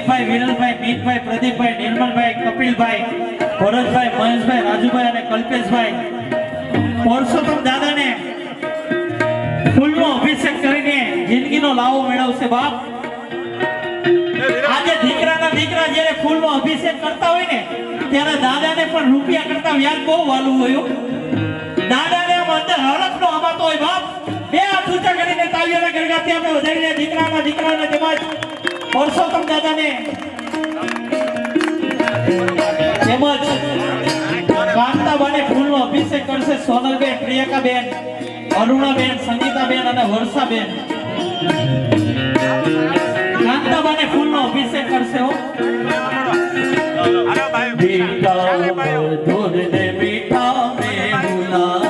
દિલીપભાઈ, વિરલભાઈ, મીતભાઈ, પ્રદીપભાઈ, નિર્મલભાઈ, કપિલભાઈ, ભરતભાઈ, મહેશભાઈ, રાજુભાઈ અને કલ્પેશભાઈ પરસોત્તમ દાદાને ફૂલનો અભિષેક કરીને જિંદગીનો લાવો મેળવશે બાપ। આજે દીકરાના દીકરા જ્યારે ફૂલનો અભિષેક કરતા હોય ને ત્યારે દાદાને પણ રૂપિયા કરતા વ્યાજ બહુ વાલું હોય। દાદાને આમ અંદર હડકનો અમાતો હોય બાપ। બે હાથ ઊંચા કરીને તાળીઓના ગરગાથી આપણે વધારીને દીકરાને તેમજ પરસોત્તમ દાદાને તેમજ કાંતાબાને ફૂલનો અભિષેક કરશે સોનલબેન, પ્રિયંકાબેન, અરુણાબેન, સંગીતાબેન અને વર્ષાબેન। કાંતાબાને ફૂલનો અભિષેક કરશે હો। મીઠા મધુર ને મીઠા મેં ભૂલા